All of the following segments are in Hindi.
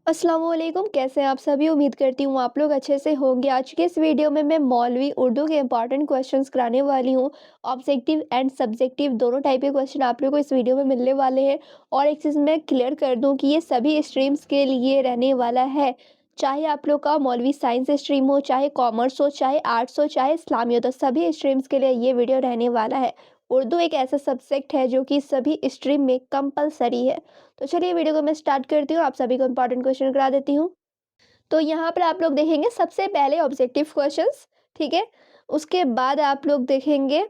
अस्सलामुअलैकुम, कैसे हैं आप सभी। उम्मीद करती हूँ आप लोग अच्छे से होंगे। आज के इस वीडियो में मैं मौलवी उर्दू के इंपॉर्टेंट क्वेश्चंस कराने वाली हूँ। ऑब्जेक्टिव एंड सब्जेक्टिव दोनों टाइप के क्वेश्चन आप लोगों को इस वीडियो में मिलने वाले हैं। और एक चीज़ मैं क्लियर कर दूँ कि ये सभी स्ट्रीम्स के लिए रहने वाला है। चाहे आप लोग का मौलवी साइंस स्ट्रीम हो, चाहे कॉमर्स हो, चाहे आर्ट्स हो, चाहे इस्लामी हो, तो सभी स्ट्रीम्स के लिए ये वीडियो रहने वाला है। उर्दू एक ऐसा सब्जेक्ट है जो कि सभी स्ट्रीम में कंपलसरी है। तो चलिए वीडियो को मैं स्टार्ट करती हूँ, आप सभी को इंपॉर्टेंट क्वेश्चन करा देती हूँ। तो यहाँ पर आप लोग देखेंगे सबसे पहले ऑब्जेक्टिव क्वेश्चंस, ठीक है। उसके बाद आप लोग देखेंगे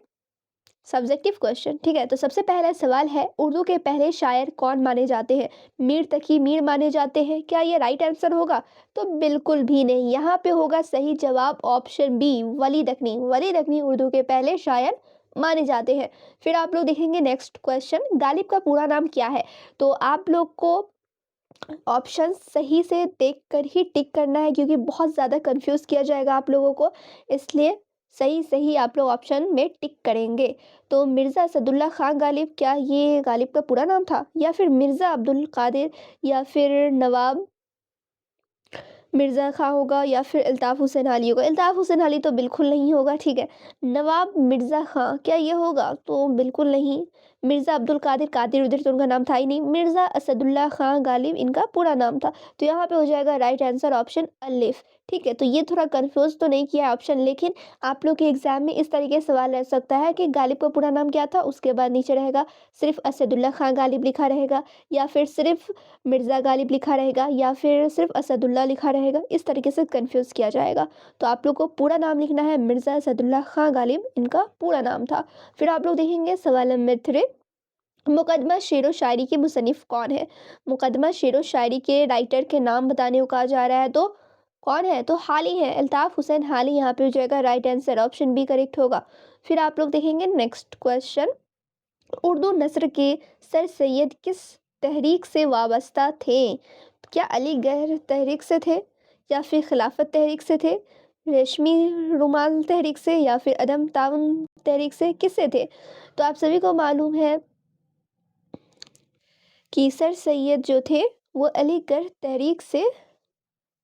सब्जेक्टिव क्वेश्चन, ठीक है। तो सबसे पहला सवाल है, उर्दू के पहले शायर कौन माने जाते हैं। मीर तकी मीर माने जाते हैं, क्या ये राइट आंसर होगा? तो बिल्कुल भी नहीं। यहाँ पे होगा सही जवाब ऑप्शन बी, वली दखनी। वली दखनी उर्दू के पहले शायर माने जाते हैं। फिर आप लोग देखेंगे नेक्स्ट क्वेश्चन, गालिब का पूरा नाम क्या है। तो आप लोग को ऑप्शन सही से देख कर ही टिक करना है, क्योंकि बहुत ज़्यादा कंफ्यूज किया जाएगा आप लोगों को, इसलिए सही सही आप लोग ऑप्शन में टिक करेंगे। तो मिर्ज़ा असदुल्ला खान गालिब, क्या ये गालिब का पूरा नाम था, या फिर मिर्ज़ा अब्दुल कादिर, या फिर नवाब मिर्ज़ा खां होगा, या फिर अल्ताफ़ हुसैन अली होगा। अल्ताफ़ हुसैन अली तो बिल्कुल नहीं होगा, ठीक है। नवाब मिर्ज़ा खां, क्या ये होगा? तो बिल्कुल नहीं। मिर्ज़ा अब्दुल कादिर, कादिर उधर तो उनका नाम था ही नहीं। मिर्ज़ा असदुल्ला खां गालिब इनका पूरा नाम था। तो यहाँ पे हो जाएगा राइट आंसर ऑप्शन अलिफ, ठीक है। तो ये थोड़ा कंफ्यूज तो नहीं किया है ऑप्शन, लेकिन आप लोग के एग्जाम में इस तरीके से सवाल रह सकता है कि गालिब का पूरा नाम क्या था, उसके बाद नीचे रहेगा सिर्फ असदुल्ला खां गालिब लिखा रहेगा, या फिर सिर्फ मिर्ज़ा गालिब लिखा रहेगा, या फिर सिर्फ असदुल्ला लिखा रहेगा। इस तरीके से कंफ्यूज किया जाएगा। तो आप लोग को पूरा नाम लिखना है, मिर्ज़ा असदुल्ला खां गालिब इनका पूरा नाम था। फिर आप लोग देखेंगे सवाल नंबर 3, मुकदमा शेरो शायरी के मुसन्निफ कौन है। मुकदमा शेरो शायरी के राइटर के नाम बताने को कहा जा रहा है, तो कौन है? तो हाली है, अल्ताफ़ हुसैन हाली यहाँ पे हो जाएगा right answer, option B correct होगा। फिर आप लोग देखेंगे नेक्स्ट क्वेश्चन, उर्दू नस्र के सर सैयद किस तहरीक से वाबस्ता थे। क्या अली गैर तहरीक से थे, या फिर खिलाफत तहरीक से थे, रेशमी रुमाल तहरीक से, या फिर अदम ताउन तहरीक से, किससे थे? तो आप सभी को मालूम है कि सर सैयद जो थे वो अलीगढ़ तहरीक से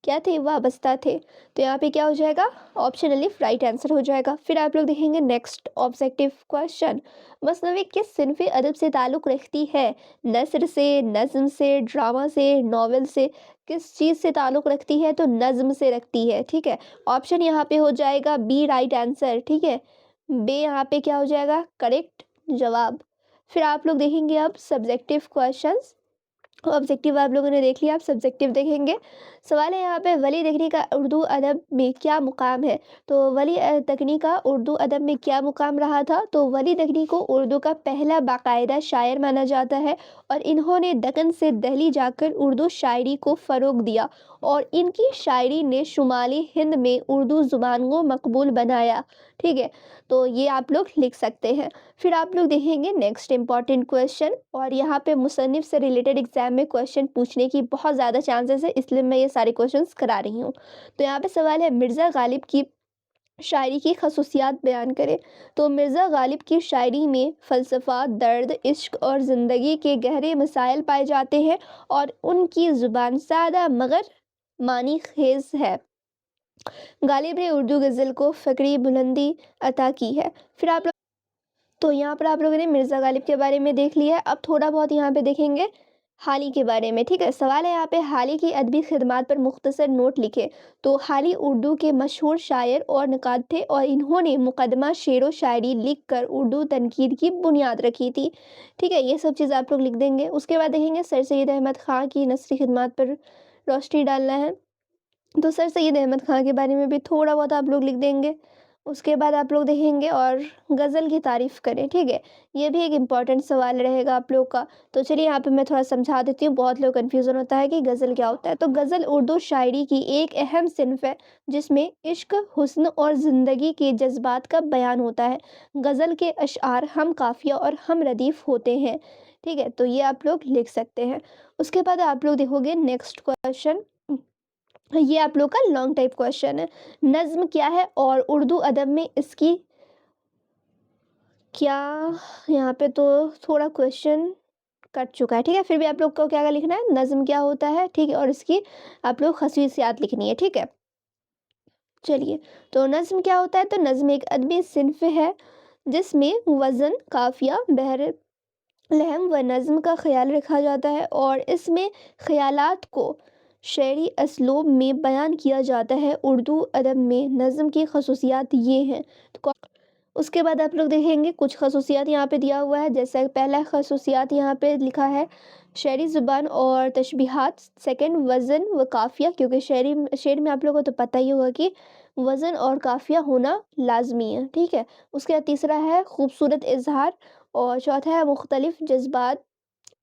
क्या थे, वाबस्ता थे। तो यहाँ पे क्या हो जाएगा, ऑप्शन अलिफ राइट आंसर हो जाएगा। फिर आप लोग देखेंगे नेक्स्ट ऑब्जेक्टिव क्वेश्चन, मसनवी किस सिनफ़े अदब से ताल्लुक़ रखती है। नस्र से, नज़्म से, ड्रामा से, नॉवेल से, किस चीज़ से ताल्लुक़ रखती है? तो नज़्म से रखती है, ठीक है। ऑप्शन यहाँ पे हो जाएगा बी राइट आंसर, ठीक है। बे यहाँ पे क्या हो जाएगा करेक्ट जवाब। फिर आप लोग देखेंगे अब सब्जेक्टिव क्वेश्चंस। ऑब्जेक्टिव आप लोगों ने देख लिया, आप सब्जेक्टिव देखेंगे। सवाल है यहाँ पे, वली दखनी का उर्दू अदब में क्या मुकाम है। तो वली दखनी का उर्दू अदब में क्या मुकाम रहा था। तो वली दखनी को उर्दू का पहला बाकायदा शायर माना जाता है, और इन्होंने दक्कन से दिल्ली जाकर उर्दू शायरी को फ़रोग दिया, और इनकी शायरी ने शुमाली हिंद में उर्दू ज़ुबान को मकबूल बनाया, ठीक है। तो ये आप लोग लिख सकते हैं। फिर आप लोग देखेंगे नेक्स्ट इंपॉर्टेंट क्वेश्चन, और यहाँ पे मुसन्निफ से रिलेटेड एग्जाम में क्वेश्चन पूछने की बहुत ज़्यादा चांसेस है, इसलिए मैं ये सारे क्वेश्चंस करा रही हूँ। तो यहाँ पे सवाल है, मिर्ज़ा गालिब की शायरी की खसूसियात बयान करें। तो मिर्ज़ा गालिब की शायरी में फ़लसफ़ा, दर्द, इश्क और ज़िंदगी के गहरे मसाइल पाए जाते हैं, और उनकी ज़ुबान सादा मगर मानी खेज़ है। गालिब ने उर्दू गज़ल को फ़करी बुलंदी अता की है। फिर आप लोग, तो यहाँ पर आप लोगों ने मिर्ज़ा गालिब के बारे में देख लिया है। अब थोड़ा बहुत यहाँ पे देखेंगे हाली के बारे में, ठीक है। सवाल है यहाँ पे, हाली की अदबी खिदमात पर मुख्तसर नोट लिखे। तो हाली उर्दू के मशहूर शायर और नक़ाद थे, और इन्होंने मुकदमा शेर व शायरी लिख कर उर्दू तनकीद की बुनियाद रखी थी, ठीक है। ये सब चीज़ आप लोग लिख देंगे। उसके बाद देखेंगे सर सैयद अहमद ख़ां की नस्री खिदमात पर रोशनी डालना है। तो सर सैयद अहमद ख़ां के बारे में भी थोड़ा बहुत आप लोग लिख देंगे। उसके बाद आप लोग देखेंगे और गज़ल की तारीफ़ करें, ठीक है। ये भी एक इम्पॉर्टेंट सवाल रहेगा आप लोग का। तो चलिए यहाँ पे मैं थोड़ा समझा देती हूँ, बहुत लोग कन्फ्यूज़न होता है कि गज़ल क्या होता है। तो गज़ल उर्दू शायरी की एक अहम सिन्फ़ है, जिसमें इश्क, हुस्न और ज़िंदगी के जज़्बात का बयान होता है। गज़ल के अशआर हम काफ़िया और हम रदीफ़ होते हैं, ठीक है। तो ये आप लोग लिख सकते हैं। उसके बाद आप लोग देखोगे नेक्स्ट क्वेश्चन, ये आप लोग का लॉन्ग टाइप क्वेश्चन है, नज़्म क्या है और उर्दू अदब में इसकी क्या, यहाँ पे तो थोड़ा क्वेश्चन कट चुका है, ठीक है। फिर भी आप लोग को क्या लिखना है, नज़्म क्या होता है, ठीक है, और इसकी आप लोग खसूसियात लिखनी है, ठीक है। चलिए, तो नज़्म क्या होता है, तो नज़्म एक अदबी सिन्फ़ है जिसमें वज़न, काफ़िया, बहर लहम व नज़्म का ख़याल रखा जाता है और इसमें ख़यालात को शेरी असलूब में बयान किया जाता है। उर्दू अदब में नज़्म की खसूसियात ये हैं। तो उसके बाद आप लोग देखेंगे कुछ खसूसियात यहाँ पे दिया हुआ है। जैसे पहला खसूसियात यहाँ पे लिखा है शेरी ज़ुबान और तशबीहात। सेकंड वज़न व काफ़िया, क्योंकि शेर में आप लोगों को तो पता ही होगा कि वज़न और काफ़िया होना लाजमी है, ठीक है। उसके बाद तीसरा है खूबसूरत इजहार और चौथा है मुख्तलिफ जज्बात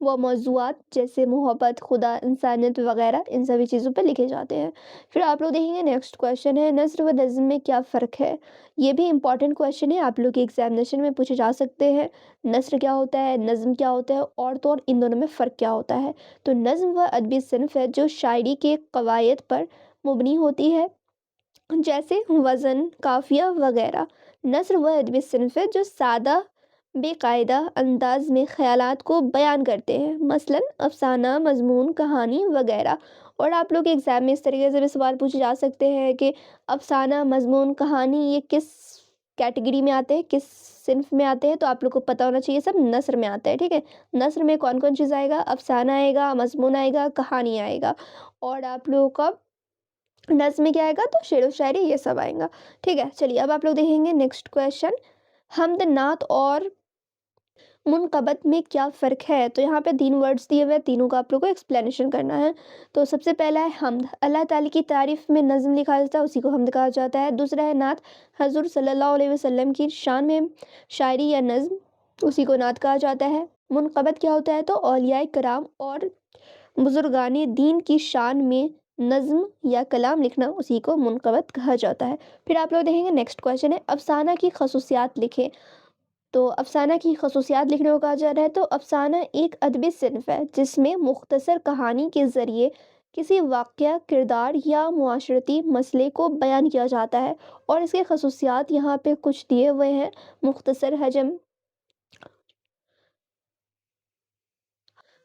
व मौज़ूआत जैसे मोहब्बत, खुदा, इंसानियत वग़ैरह, इन सभी चीज़ों पे लिखे जाते हैं। फिर आप लोग देखेंगे नेक्स्ट क्वेश्चन है नस्र व नज़्म में क्या फ़र्क है? ये भी इम्पॉर्टेंट क्वेश्चन है, आप लोग के एग्ज़ामिनेशन में पूछे जा सकते हैं। नस्र क्या होता है, नज़्म क्या होता है और तो और इन दोनों में फ़र्क क्या होता है? तो नज़्म वह अदबी सिन्फ़ है जो शायरी के कवायद पर मुबनी होती है, जैसे वज़न, काफ़िया वग़ैरह। नस्र वह अदबी सिन्फ़ है जो सादा बेकायदा अंदाज में ख़यालात को बयान करते हैं, मसलन अफ़साना, मज़मून, कहानी वग़ैरह। और आप लोग के एग्ज़ाम में इस तरीके से भी सवाल पूछे जा सकते हैं कि अफ़साना, मज़मून, कहानी ये किस कैटेगरी में आते हैं, किस सिन्फ़ में आते हैं? तो आप लोग को पता होना चाहिए सब नस्र में आता है, ठीक है। नस्र में कौन-कौन चीज़ आएगा, अफ़साना आएगा, मज़मून आएगा, कहानी आएगा। और आप लोगों का नज़्म में क्या आएगा, तो शेर व शायरी ये सब आएगा, ठीक है। चलिए अब आप लोग देखेंगे नेक्स्ट क्वेश्चन, हम्द, नात और मुनक़बत में क्या फ़र्क है? तो यहाँ पे 3 वर्ड्स दिए हुए हैं, तीनों का आप लोग को एक्सप्लेनेशन करना है। तो सबसे पहला है हम्द, अल्लाह ताला की तारीफ़ में नज़्म लिखा जाता है, उसी को हम्द कहा जाता है। दूसरा है नात, हज़ूर सल्लल्लाहु अलैहि वसल्लम की शान में शायरी या नज़्म, उसी को नात कहा जाता है। मुनक़बत क्या होता है, तो औलियाए कराम और बुज़ुर्गाने दीन की शान में नज़्म या कलाम लिखना, उसी को मुनक़बत कहा जाता है। फिर आप लोग देखेंगे नेक्स्ट क्वेश्चन है अफ़साना की खसूसियात लिखें। तो अफ़साना की खसूसियात लिखने को कहा जा रहा है, तो अफ़साना एक अदबी सिन्फ़ है जिसमें मुख्तसर कहानी के ज़रिए किसी वाक़या, किरदार या मुआशरती मसले को बयान किया जाता है और इसके खसूसियात यहाँ पे कुछ दिए हुए हैं। मुख्तसर हजम,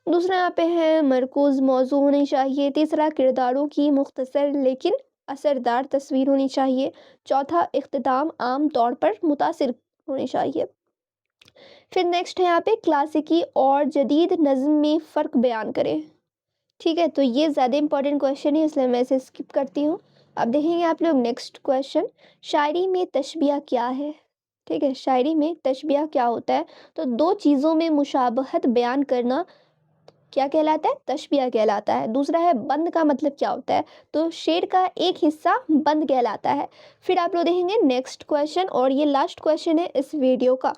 दूसरा यहाँ पे है मरकूज़ मौज़ू होनी चाहिए, तीसरा किरदारों की मुख्तसर लेकिन असरदार तस्वीर होनी चाहिए, चौथा इख्तिताम आम तौर पर मुतासिर होनी चाहिए। फिर नेक्स्ट है यहाँ पे क्लासिकी और जदीद नज़्म में फ़र्क बयान करें, ठीक है। तो ये ज़्यादा इंपॉर्टेंट क्वेश्चन है, इसलिए मैं इसे स्किप करती हूँ। अब देखेंगे आप लोग नेक्स्ट क्वेश्चन, शायरी में तशबिया क्या है, ठीक है। शायरी में तशबिया क्या होता है, तो दो चीज़ों में मुशाबहत बयान करना क्या कहलाता है, तशबिया कहलाता है। दूसरा है बंद का मतलब क्या होता है, तो शेर का एक हिस्सा बंद कहलाता है। फिर आप लोग देखेंगे नेक्स्ट क्वेश्चन और ये लास्ट क्वेश्चन है इस वीडियो का।